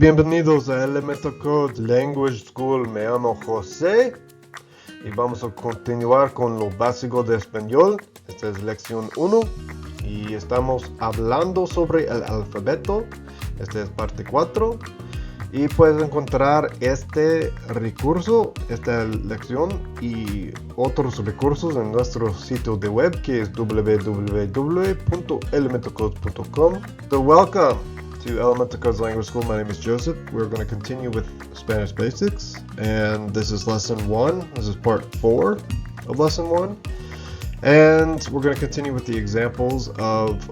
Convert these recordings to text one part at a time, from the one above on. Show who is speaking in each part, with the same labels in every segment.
Speaker 1: Bienvenidos a Elemental Code Language School. Me llamo José y vamos a continuar con lo básico de español. Esta es lección 1 y estamos hablando sobre el alfabeto. Esta es parte 4 y puedes encontrar este recurso, esta lección y otros recursos en nuestro sitio de web que es www.elementalcode.com. So welcome to Elemental Codes Language School. My name is Joseph. We're going to continue with Spanish Basics, and this is lesson 1. This is part 4 of lesson 1, and we're going to continue with the examples of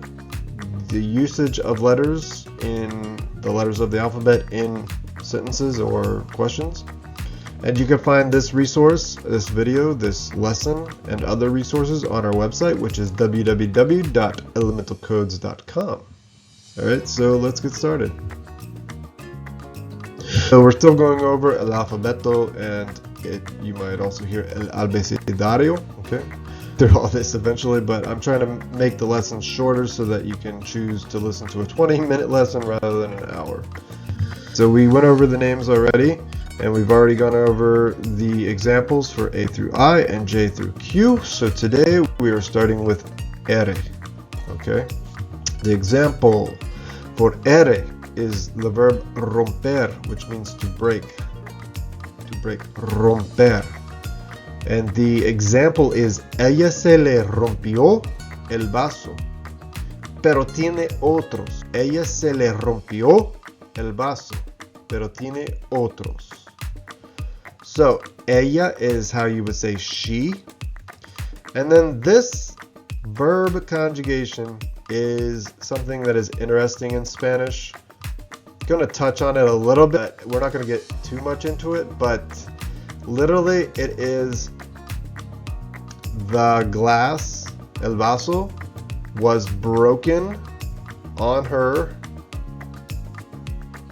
Speaker 1: the usage of letters in the letters of the alphabet in sentences or questions. And you can find this resource, this video, this lesson, and other resources on our website, which is www.elementalcodes.com. Alright, so let's get started. So we're still going over el alfabeto, and you might also hear el abecedario, okay? Through all this eventually, but I'm trying to make the lessons shorter so that you can choose to listen to a 20-minute lesson rather than an hour. So we went over the names already, and we've already gone over the examples for A through I and J through Q. So today we are starting with R, okay? The example for R is the verb romper, which means to break. To break, romper. And the example is, ella se le rompió el vaso, pero tiene otros. Ella se le rompió el vaso, pero tiene otros. So, ella is how you would say she. And then this verb conjugation is something that is interesting in Spanish. Going to touch on it a little bit. We're not going to get too much into it, but literally it is the glass, el vaso, was broken on her.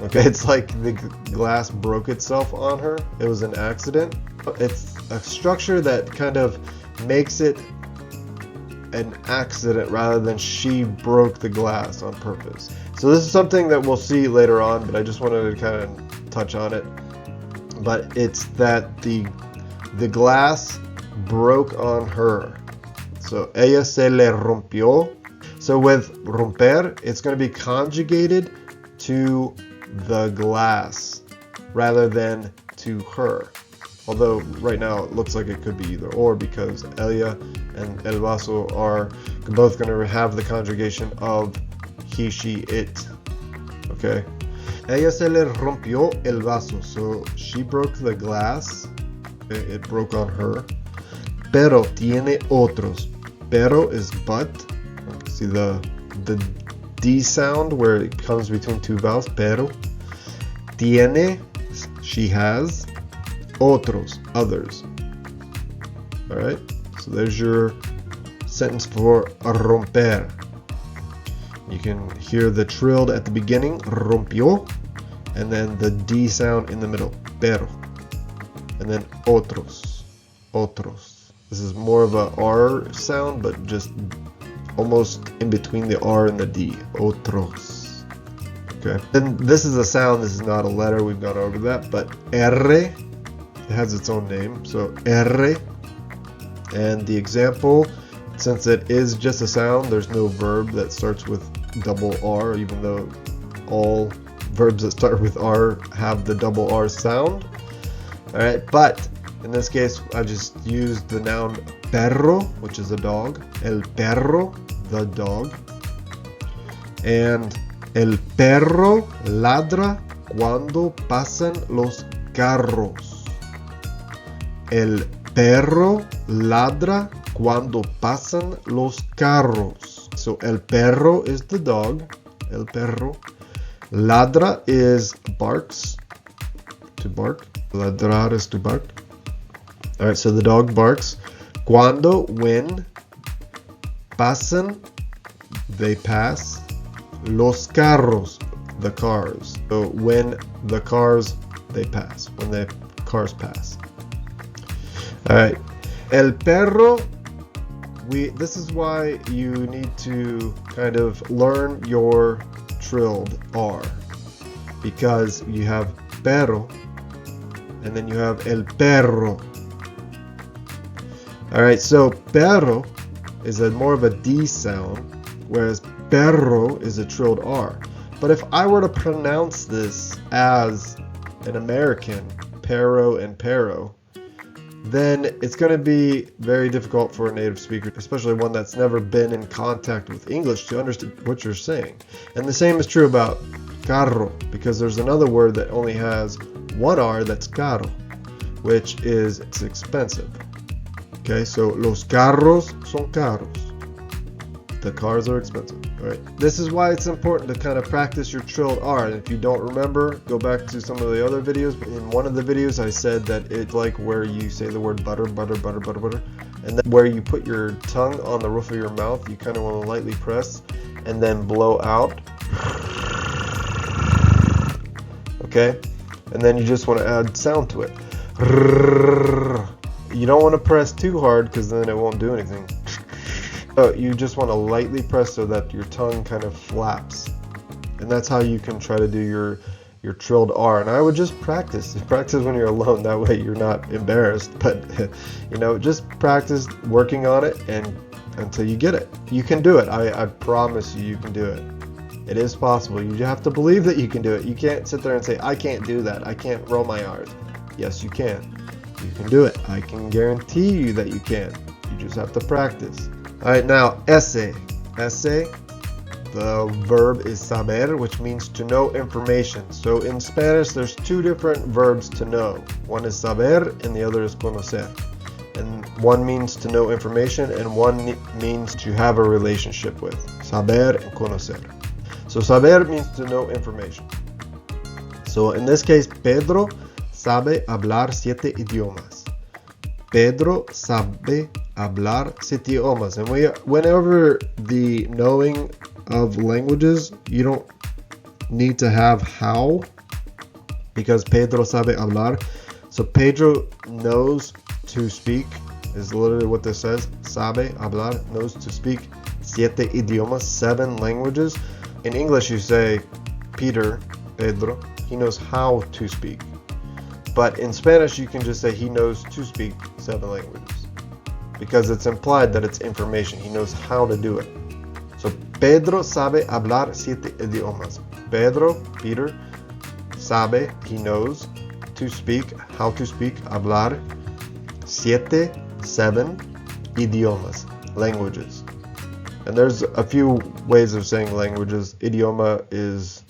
Speaker 1: Okay, it's like the glass broke itself on her. It was an accident. It's a structure that kind of makes it an accident rather than she broke the glass on purpose. So this is something that we'll see later on, but I just wanted to kind of touch on it. But it's that the glass broke on her. So ella se le rompió. So with romper, it's going to be conjugated to the glass rather than to her. Although right now it looks like it could be either or, because ella and el vaso are both going to have the conjugation of he, she, it. Okay. Ella se le rompió el vaso. So she broke the glass. It broke on her. Pero tiene otros. Pero is but. See the D sound where it comes between two vowels. Pero. Tiene, she has. Otros, others. Alright, so there's your sentence for romper. You can hear the trilled at the beginning, rompió, and then the D sound in the middle, pero. And then otros, otros. This is more of a R sound, but just almost in between the R and the D, otros. Okay, and this is a sound, this is not a letter, we've gone over that, but R, it has its own name, so R. And the example, since it is just a sound, there's no verb that starts with double R, even though all verbs that start with R have the double R sound. Alright, but in this case, I just used the noun perro, which is a dog. El perro, the dog. And el perro ladra cuando pasan los carros. El perro ladra cuando pasan los carros. So el perro is the dog. El perro. Ladra is barks. To bark. Ladrar is to bark. Alright, so the dog barks. Cuando, when. Pasan, they pass. Los carros, the cars. So when the cars, they pass. When the cars pass. Alright, el perro, this is why you need to kind of learn your trilled R. because you have perro and then you have el perro. Alright, so perro is more of a D sound, whereas perro is a trilled R. But if I were to pronounce this as an American, perro and perro, then it's going to be very difficult for a native speaker, especially one that's never been in contact with English, to understand what you're saying. And the same is true about carro, because there's another word that only has one R, that's caro, which is it's expensive. Okay, so los carros son caros. The cars are expensive. All right. This is why it's important to kind of practice your trilled R. And if you don't remember, go back to some of the other videos. In one of the videos, I said that it's like where you say the word butter, butter, butter, butter, butter. And then where you put your tongue on the roof of your mouth, you kind of want to lightly press and then blow out. Okay? And then you just want to add sound to it. You don't want to press too hard because then it won't do anything. You just want to lightly press so that your tongue kind of flaps. And that's how you can try to do your trilled R. And I would just practice when you're alone. That way you're not embarrassed. But, just practice working on it and until you get it. You can do it. I promise you can do it. It is possible. You have to believe that you can do it. You can't sit there and say, I can't do that. I can't roll my R's. Yes, you can. You can do it. I can guarantee you that you can. You just have to practice. Alright, now, ese. Ese, the verb is saber, which means to know information. So in Spanish, there's two different verbs to know. One is saber, and the other is conocer. And one means to know information, and one means to have a relationship with. Saber and conocer. So saber means to know information. So in this case, Pedro sabe hablar 7 idiomas. Pedro sabe hablar 7 idiomas. And whenever the knowing of languages, you don't need to have how, because Pedro sabe hablar. So Pedro knows to speak, is literally what this says. Sabe hablar, knows to speak 7 idiomas, 7 languages. In English, you say Pedro, he knows how to speak. But in Spanish, you can just say he knows to speak 7 languages, because it's implied that it's information. He knows how to do it. So Pedro sabe hablar 7 idiomas. Peter, sabe, he knows, to speak, how to speak, hablar, 7 idiomas, languages. And there's a few ways of saying languages. Idioma is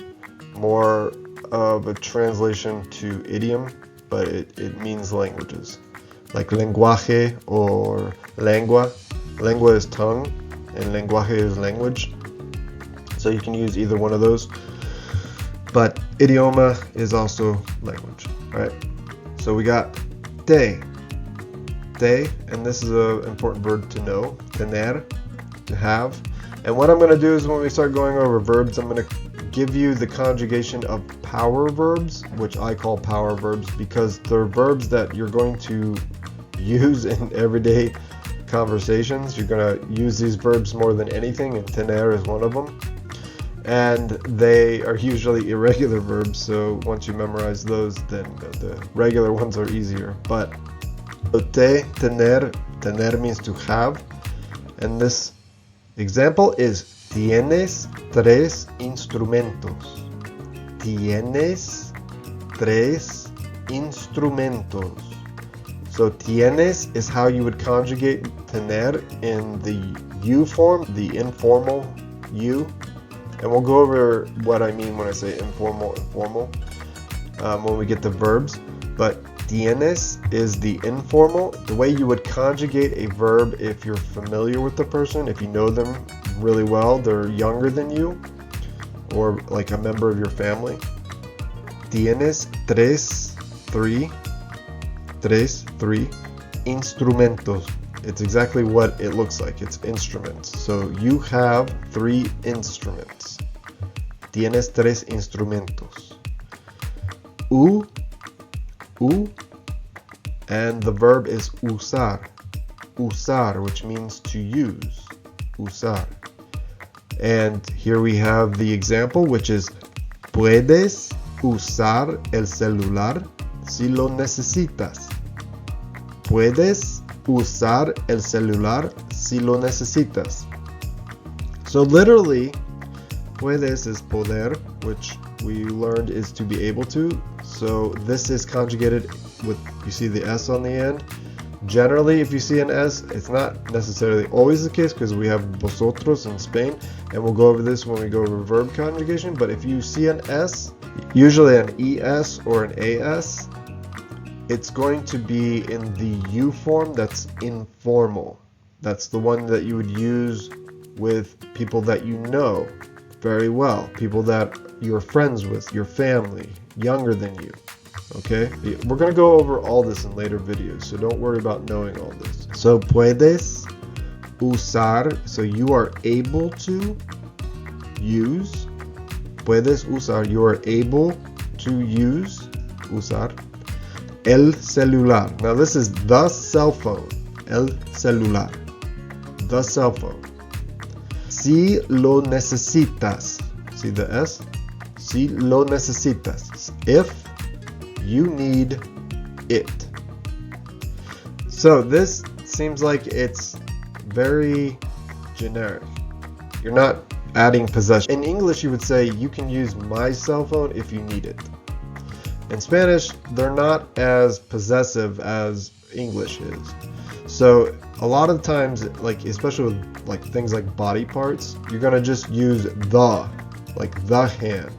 Speaker 1: more of a translation to idiom, but it means languages. Like lenguaje or lengua. Lengua is tongue, and lenguaje is language. So you can use either one of those. But idioma is also language. Alright, so we got te, and this is an important verb to know, tener, to have. And what I'm going to do is when we start going over verbs, I'm going to give you the conjugation of power verbs, which I call power verbs because they're verbs that you're going to use in everyday conversations. You're going to use these verbs more than anything, and tener is one of them. And they are usually irregular verbs, so once you memorize those, then the regular ones are easier. But tener means to have, and this example is tienes 3 instrumentos. Tienes 3 instrumentos. So tienes is how you would conjugate tener in the you form, the informal you. And we'll go over what I mean when I say informal and formal when we get to verbs. But tienes is the informal, the way you would conjugate a verb if you're familiar with the person, if you know them really well, they're younger than you, or like a member of your family. Tienes 3 instrumentos. It's exactly what it looks like. It's instruments. So you have 3 instruments. Tienes 3 instrumentos. U, and the verb is usar. Usar, which means to use. Usar. And here we have the example, which is puedes usar el celular si lo necesitas. Puedes usar el celular si lo necesitas. So literally, puedes is poder, which we learned is to be able to. So this is conjugated with, you see the S on the end. Generally, if you see an S, it's not necessarily always the case because we have vosotros in Spain, and we'll go over this when we go over verb conjugation. But if you see an S, usually an ES or an AS, it's going to be in the U form that's informal. That's the one that you would use with people that you know very well, people that you're friends with, your family, younger than you. Okay? We're going to go over all this in later videos, so don't worry about knowing all this. So puedes usar, so you are able to use. Puedes usar, you are able to use, usar, el celular. Now this is the cell phone, el celular, the cell phone. Si lo necesitas, see the S? Si lo necesitas, if you need it. So this seems like it's very generic. You're not adding possession. In English, you would say you can use my cell phone if you need it. In Spanish, they're not as possessive as English is. So a lot of times, like especially with like things like body parts, you're gonna just use the, like the hand.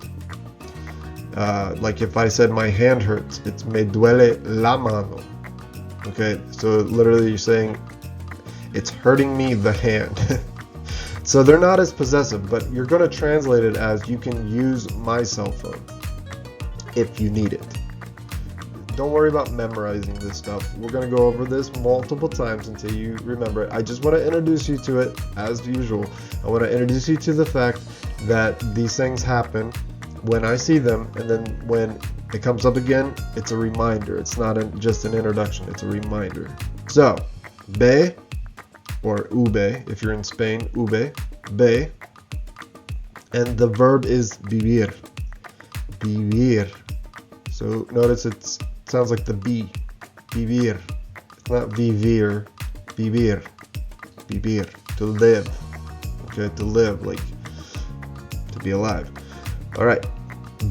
Speaker 1: Like if I said my hand hurts, it's me duele la mano. Okay, so literally you're saying it's hurting me the hand. So they're not as possessive, but you're going to translate it as you can use my cell phone if you need it. Don't worry about memorizing this stuff. We're going to go over this multiple times until you remember it. I just want to introduce you to it as usual. I want to introduce you to the fact that these things happen when I see them, and then when it comes up again, it's a reminder. It's not just an introduction, it's a reminder. So, be, or ube, if you're in Spain, ube, be, and the verb is vivir, vivir. So notice it sounds like the B, vivir. It's not vivir, vivir, vivir, to live, okay, to live, like to be alive. All right,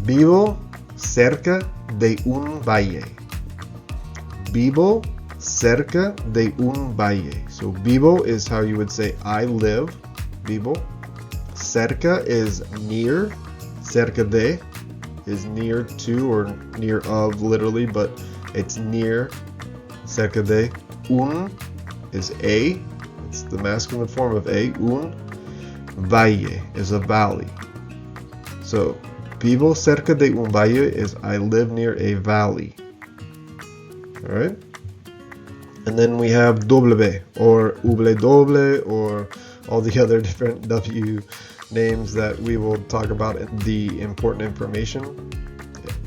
Speaker 1: vivo cerca de un valle. Vivo cerca de un valle. So vivo is how you would say I live. Vivo. Cerca is near. Cerca de is near to or near of, literally, but it's near. Cerca de. Un is a. It's the masculine form of a. Un. Valle is a valley. So, vivo cerca de un valle is I live near a valley. Alright? And then we have W, or doble, or all the other different W names that we will talk about in the important information.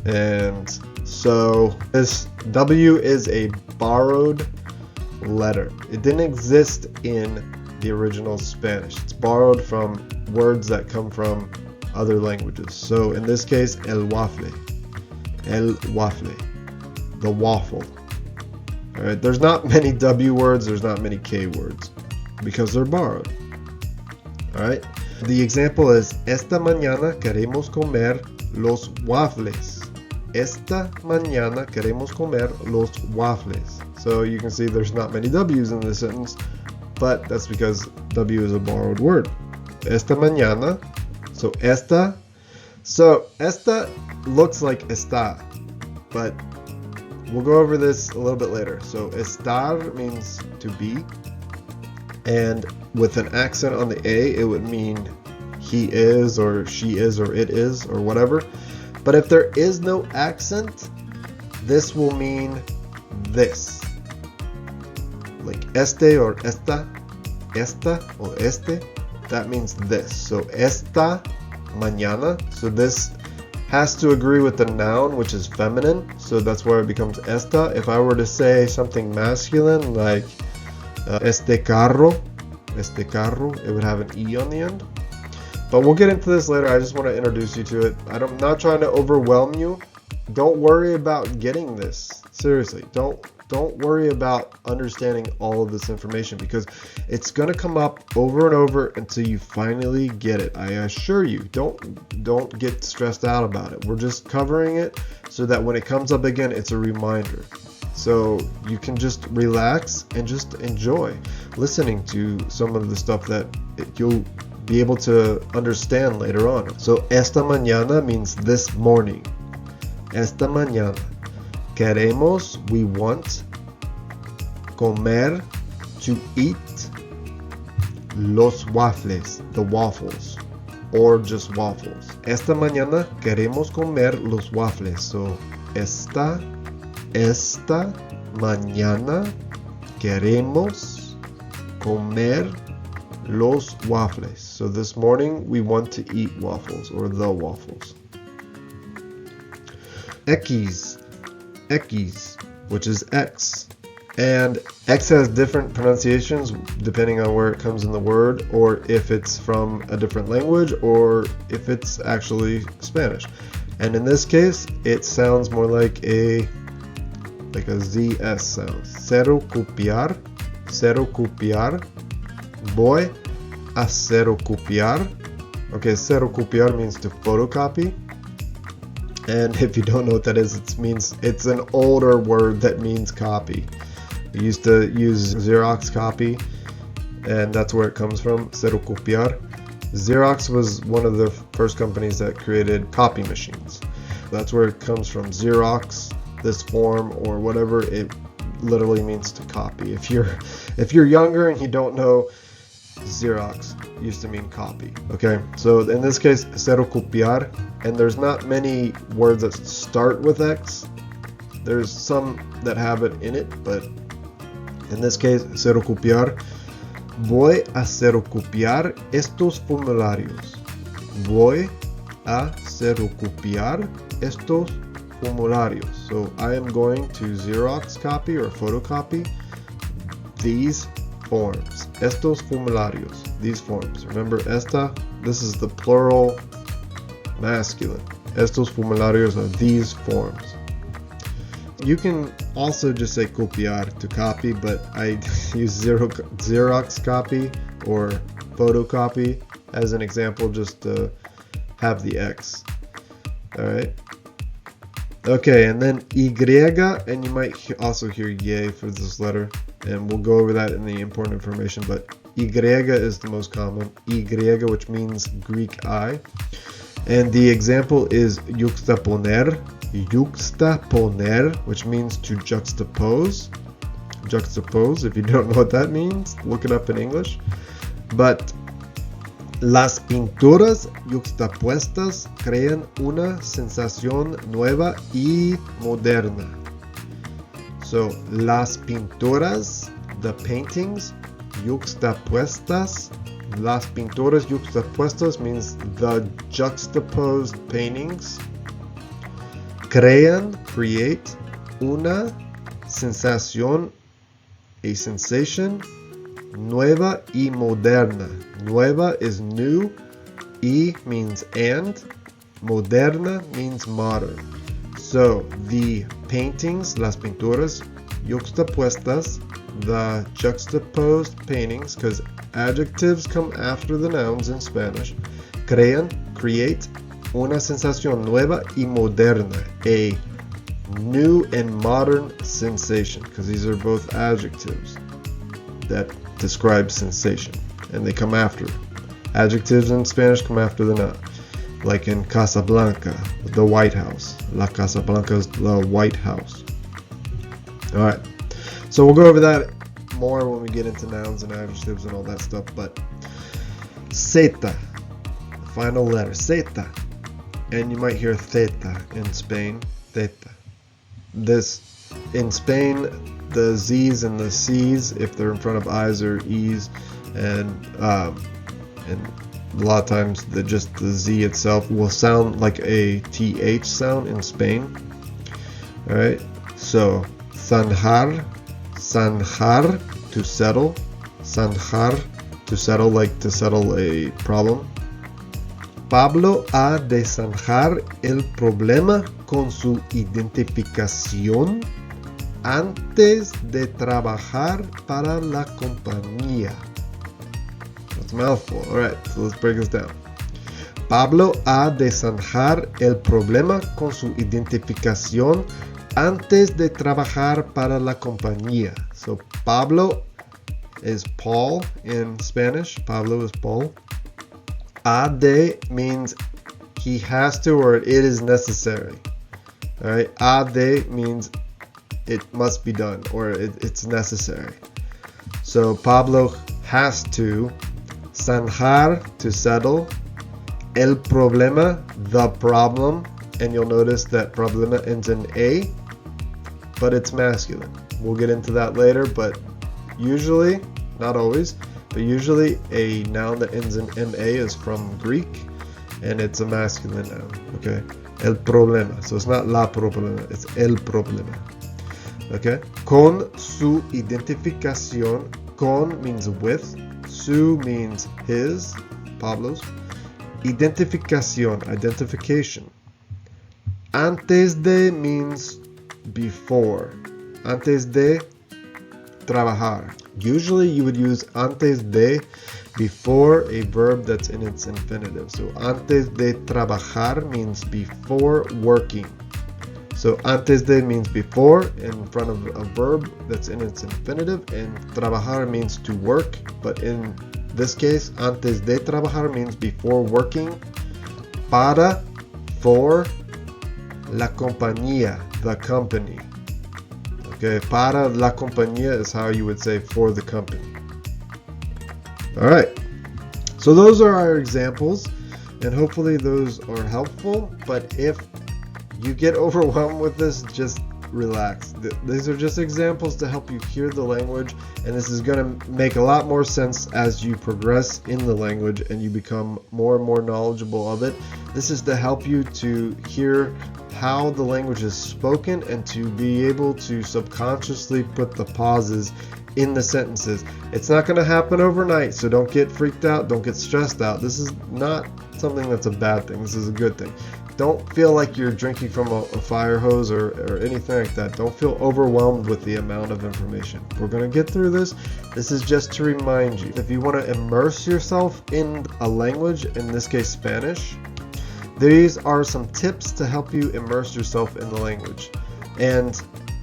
Speaker 1: And so, this W is a borrowed letter. It didn't exist in the original Spanish. It's borrowed from words that come from other languages. So in this case, el waffle, the waffle. All right, there's not many W words, there's not many K words because they're borrowed. All right, the example is esta mañana queremos comer los waffles. Esta mañana queremos comer los waffles. So you can see there's not many W's in this sentence, but that's because W is a borrowed word. Esta mañana. So esta looks like está, but we'll go over this a little bit later. So estar means to be, and with an accent on the A, it would mean he is or she is or it is or whatever. But if there is no accent, this will mean this. Like este or esta or este. That means this. So esta mañana. So this has to agree with the noun, which is feminine. So that's why it becomes esta. If I were to say something masculine like este carro, it would have an E on the end. But we'll get into this later. I just want to introduce you to it. I'm not trying to overwhelm you. Don't worry about getting this. Seriously, don't worry about understanding all of this information, because it's going to come up over and over until you finally get it. I assure you, don't get stressed out about it. We're just covering it so that when it comes up again, it's a reminder. So you can just relax and just enjoy listening to some of the stuff that you'll be able to understand later on. So esta mañana means this morning. Esta mañana. Queremos, we want. Comer, to eat. Los waffles, the waffles. Or just waffles. Esta mañana queremos comer los waffles. So esta mañana queremos comer los waffles. So this morning we want to eat waffles, or the waffles. X, which is X. And X has different pronunciations depending on where it comes in the word, or if it's from a different language, or if it's actually Spanish. And in this case, it sounds more like a ZS sound. Cero copiar. Voy a cero copiar. Okay, cero copiar means to photocopy. And if you don't know what that is, it's an older word that means copy. We used to use Xerox copy, and that's where it comes from, cero copiar. Xerox was one of the first companies that created copy machines. That's where it comes from, Xerox, this form, or whatever. It literally means to copy. If you're younger and you don't know, Xerox used to mean copy. Okay, so in this case, cero copiar, and there's not many words that start with X. There's some that have it in it, but in this case, cero copiar. Voy a cero copiar estos formularios. Voy a cero copiar estos formularios. So I am going to Xerox copy or photocopy these forms. Estos formularios. These forms. Remember, esta, this is the plural masculine. Estos formularios are these forms. You can also just say copiar to copy, but I use Xerox copy or photocopy as an example just to have the X. Alright. Okay, and then Y, and you might also hear Y for this letter, and we'll go over that in the important information, but Y is the most common. Y, which means Greek eye. And the example is juxtaponer, which means to juxtapose. Juxtapose, if you don't know what that means, look it up in English. But las pinturas juxtapuestas crean una sensación nueva y moderna. So, las pinturas, the paintings, juxtapuestas. Las pinturas juxtapuestas means the juxtaposed paintings. Create, una sensación, a sensation, nueva y moderna. Nueva is new, y means and, moderna means modern. So the paintings, las pinturas juxtapuestas, the juxtaposed paintings, because adjectives come after the nouns in Spanish, create una sensación nueva y moderna, a new and modern sensation, because these are both adjectives that describe sensation, and they come after. Adjectives in Spanish come after the noun, like in Casablanca, the White House. La Casablanca is the White House. Alright, so we'll go over that more when we get into nouns and adjectives and all that stuff, but zeta, final letter, zeta. And you might hear theta in Spain, theta. This, in Spain, the Z's and the C's, if they're in front of I's or E's, and a lot of times just the Z itself will sound like a TH sound in Spain. Alright, so zanjar, to settle, zanjar, to settle, like to settle a problem. Pablo ha de zanjar el problema con su identificación antes de trabajar para la compañía. That's a mouthful. All right, so let's break this down. Pablo ha de zanjar el problema con su identificación antes de trabajar para la compañía. So Pablo is Paul in Spanish. Pablo is Paul. Ha de means he has to or it is necessary. All right. Ha de means it must be done or it's necessary. So Pablo has to zanjar, to settle, el problema, the problem, and you'll notice that problema ends in A, but it's masculine. We'll get into that later, but usually, not always, but usually a noun that ends in MA is from Greek, and it's a masculine noun, okay? El problema, so it's not la problema, it's el problema, okay? Con su identificación, con means with, su means his, Pablo's, identificación, identification. Antes de means before, antes de trabajar. Usually you would use antes de before a verb that's in its infinitive. So antes de trabajar means before working. So antes de means before in front of a verb that's in its infinitive, and trabajar means to work, but in this case, antes de trabajar means before working, para, for, la compañía, the company. Okay, para la compañía is how you would say for the company. All right, so those are our examples, and hopefully those are helpful, but if you get overwhelmed with this, just relax. These are just examples to help you hear the language, and this is going to make a lot more sense as you progress in the language and you become more and more knowledgeable of it. This is to help you to hear how the language is spoken and to be able to subconsciously put the pauses in the sentences. It's not going to happen overnight, so don't get freaked out, don't get stressed out. This is not something that's a bad thing. This is a good thing. Don't feel like you're drinking from a fire hose or anything like that. Don't feel overwhelmed with the amount of information. We're going to get through this. This is just to remind you. If you want to immerse yourself in a language, in this case Spanish, these are some tips to help you immerse yourself in the language. And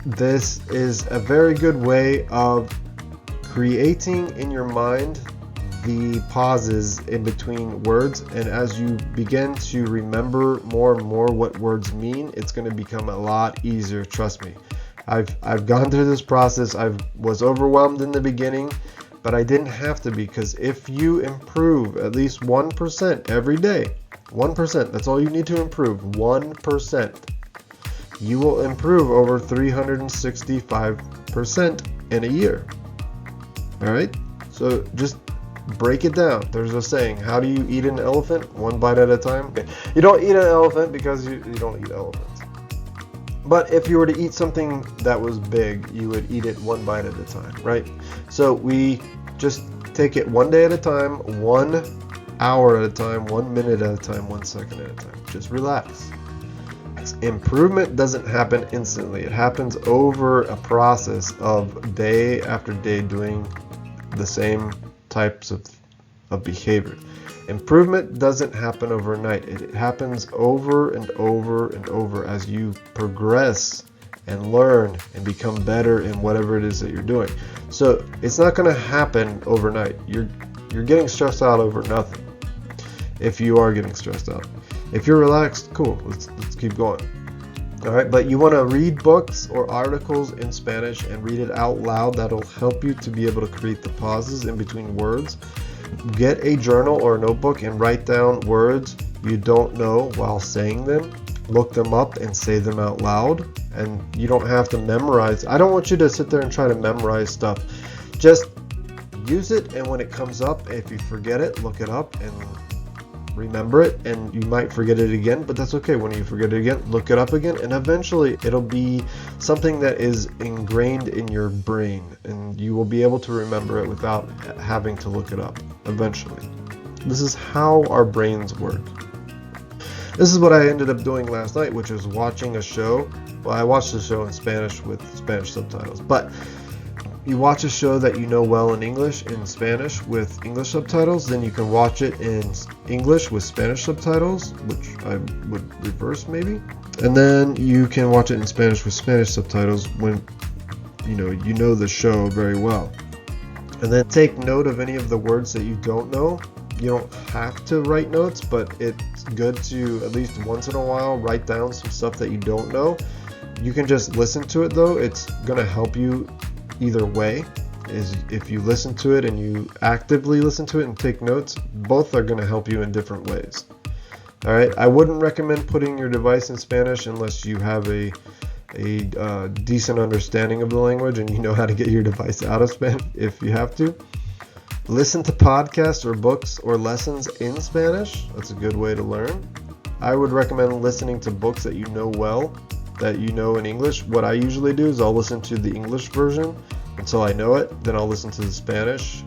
Speaker 1: this is a very good way of creating in your mind the pauses in between words, and as you begin to remember more and more what words mean, it's going to become a lot easier, trust me. I've gone through this process. I was overwhelmed in the beginning, but I didn't have to, because if you improve at least 1% every day, 1%, that's all you need to improve, 1%, you will improve over 365% in a year. All right, so just break it down. There's a saying, how do you eat an elephant? One bite at a time. Okay. You don't eat an elephant because you don't eat elephants. But if you were to eat something that was big, you would eat it one bite at a time, right? So we just take it one day at a time, 1 hour at a time, 1 minute at a time, 1 second at a time. Just relax. Improvement doesn't happen instantly. It happens over a process of day after day doing the same types of behavior. Improvement doesn't happen overnight. It happens over and over and over as you progress and learn and become better in whatever it is that you're doing. So it's not going to happen overnight. You're getting stressed out over nothing. If you are getting stressed out, if you're relaxed, cool. Let's keep going. All right, but you want to read books or articles in Spanish and read it out loud. That'll help you to be able to create the pauses in between words. Get a journal or a notebook and write down words you don't know while saying them. Look them up and say them out loud. And you don't have to memorize. I don't want you to sit there and try to memorize stuff. Just use it, and when it comes up, if you forget it, look it up and remember it, and you might forget it again, but that's okay. When you forget it again, look it up again, and eventually it'll be something that is ingrained in your brain, and you will be able to remember it without having to look it up eventually. This is how our brains work. This is what I ended up doing last night, which was watching a show. Well, I watched the show in Spanish with Spanish subtitles, but you watch a show that you know well in English in Spanish with English subtitles, then you can watch it in English with Spanish subtitles, which I would reverse maybe, and then you can watch it in Spanish with Spanish subtitles when you know the show very well. And then take note of any of the words that you don't know. You don't have to write notes, but it's good to at least once in a while write down some stuff that you don't know. You can just listen to it though. It's gonna help you either way. Is if you listen to it and you actively listen to it and take notes, both are going to help you in different ways. All right, I wouldn't recommend putting your device in Spanish unless you have a decent understanding of the language and you know how to get your device out of Spanish if you have to. Listen to podcasts or books or lessons in Spanish. That's a good way to learn. I would recommend listening to books that you know well, that you know in English. What I usually do is I'll listen to the English version until I know it, then I'll listen to the Spanish,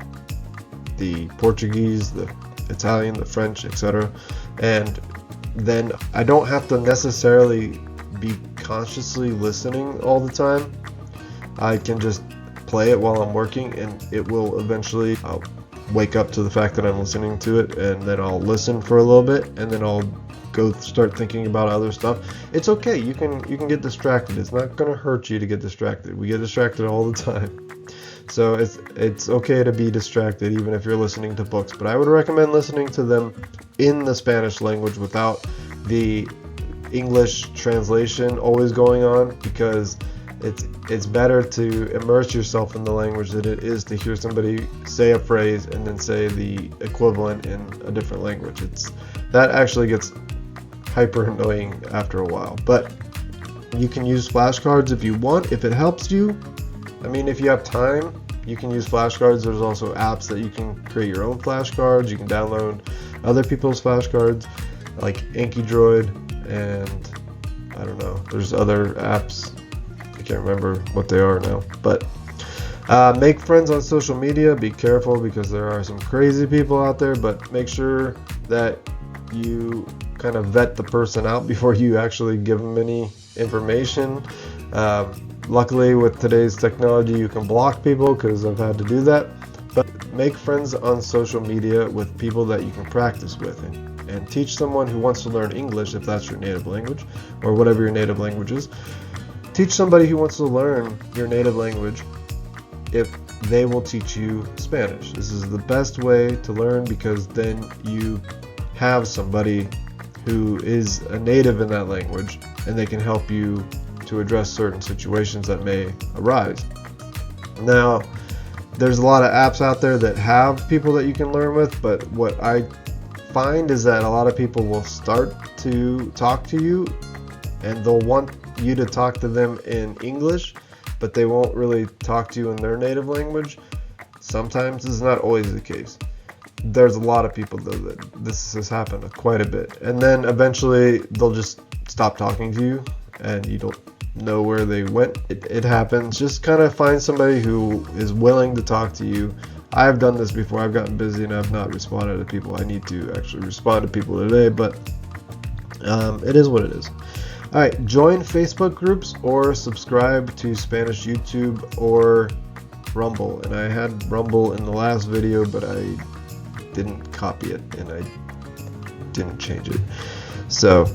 Speaker 1: the Portuguese, the Italian, the French, etc. And then I don't have to necessarily be consciously listening all the time. I can just play it while I'm working, and it will eventually, I'll wake up to the fact that I'm listening to it, and then I'll listen for a little bit, and then I'll go start thinking about other stuff. It's okay. You can get distracted. It's not going to hurt you to get distracted. We get distracted all the time. So it's okay to be distracted even if you're listening to books. But I would recommend listening to them in the Spanish language without the English translation always going on, because it's better to immerse yourself in the language than it is to hear somebody say a phrase and then say the equivalent in a different language. That actually gets hyper annoying after a while. But you can use flashcards if you want, if it helps you. I mean, if you have time, you can use flashcards. There's also apps that you can create your own flashcards. You can download other people's flashcards like AnkiDroid, and I don't know, there's other apps. I can't remember what they are now. But make friends on social media. Be careful because there are some crazy people out there, but make sure that you kind of vet the person out before you actually give them any information. Luckily with today's technology you can block people, because I've had to do that. But make friends on social media with people that you can practice with, and teach someone who wants to learn English, if that's your native language or whatever your native language is. Teach somebody who wants to learn your native language if they will teach you Spanish. This is the best way to learn, because then you have somebody who is a native in that language and they can help you to address certain situations that may arise. Now, there's a lot of apps out there that have people that you can learn with, but what I find is that a lot of people will start to talk to you and they'll want you to talk to them in English, but they won't really talk to you in their native language. Sometimes this is not always the case. There's a lot of people though that this has happened quite a bit, and then eventually they'll just stop talking to you and you don't know where they went. It happens. Just kind of find somebody who is willing to talk to you. I've done this before. I've gotten busy and I've not responded to people. I need to actually respond to people today, but it is what it is. All right, join Facebook groups or subscribe to Spanish YouTube or Rumble. And I had Rumble in the last video, but I didn't copy it and I didn't change it. So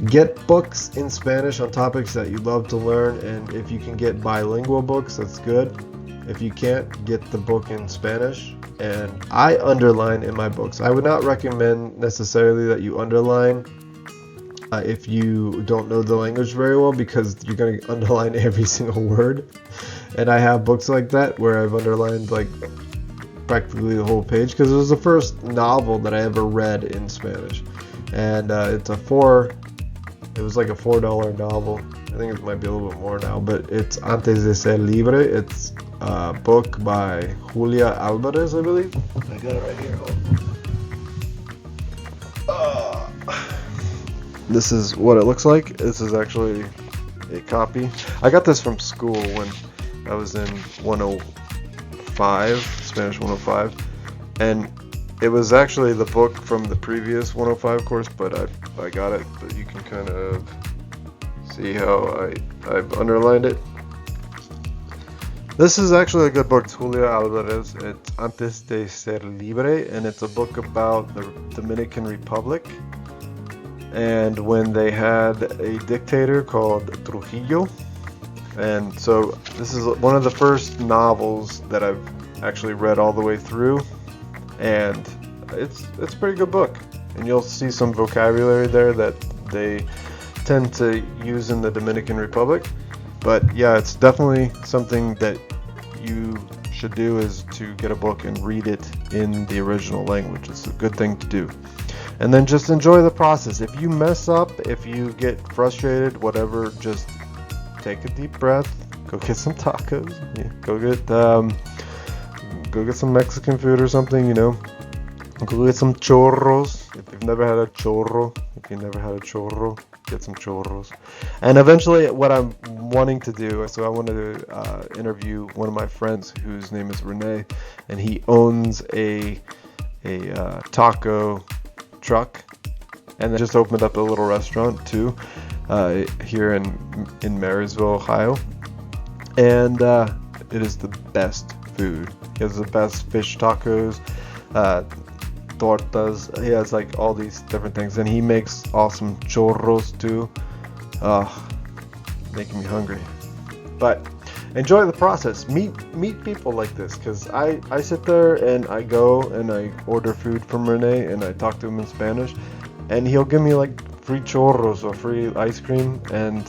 Speaker 1: get books in Spanish on topics that you love to learn, and if you can get bilingual books, that's good. If you can't, get the book in Spanish. And I underline in my books. I would not recommend necessarily that you underline if you don't know the language very well, because you're going to underline every single word. And I have books like that where I've underlined like practically the whole page, because it was the first novel that I ever read in Spanish. And it was like a $4 novel. I think it might be a little bit more now, but it's Antes de Ser Libre. It's a book by Julia Alvarez, I believe. I got it right here. This is what it looks like. This is actually a copy. I got this from school when I was in 105, Spanish 105, and It was actually the book from the previous 105 course, but I got it, but you can kind of see how I've underlined it. This is actually a good book. It's Julio Alvarez. It's Antes de Ser Libre, and it's a book about the Dominican Republic and when they had a dictator called Trujillo. And so this is one of the first novels that I've actually read all the way through, and it's a pretty good book. And you'll see some vocabulary there that they tend to use in the Dominican Republic. But yeah, it's definitely something that you should do, is to get a book and read it in the original language. It's a good thing to do. And then just enjoy the process. If you mess up, if you get frustrated, whatever, just take a deep breath, go get some tacos, go get some Mexican food or something, you know. Go get some churros. If you've never had a churro, get some churros. And eventually, what I'm wanting to do, so I want to interview one of my friends whose name is Renee, and he owns a taco truck, and then just opened up a little restaurant too, here in Marysville, Ohio, and it is the best food. He has the best fish tacos, tortas. He has like all these different things, and he makes awesome churros too. Making me hungry. But enjoy the process. Meet people like this, because I sit there and I go and I order food from Rene and I talk to him in Spanish, and he'll give me like free churros or free ice cream, and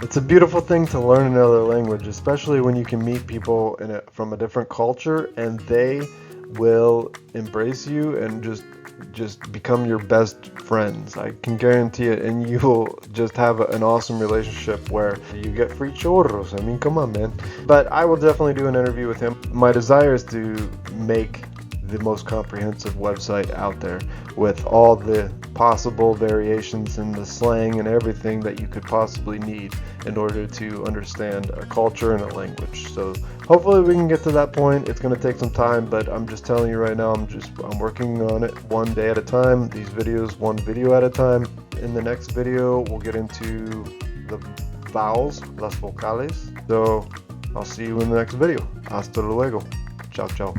Speaker 1: it's a beautiful thing to learn another language, especially when you can meet people from a different culture, and they will embrace you and just become your best friends. I can guarantee it, and you will just have an awesome relationship where you get free churros. I mean, come on, man. But I will definitely do an interview with him. My desire is to make the most comprehensive website out there with all the possible variations in the slang and everything that you could possibly need in order to understand a culture and a language. So hopefully we can get to that point. It's going to take some time, but I'm just telling you right now, I'm working on it one day at a time. These videos, one video at a time. In the next video, we'll get into the vowels, las vocales. So I'll see you in the next video. Hasta luego. Ciao, ciao.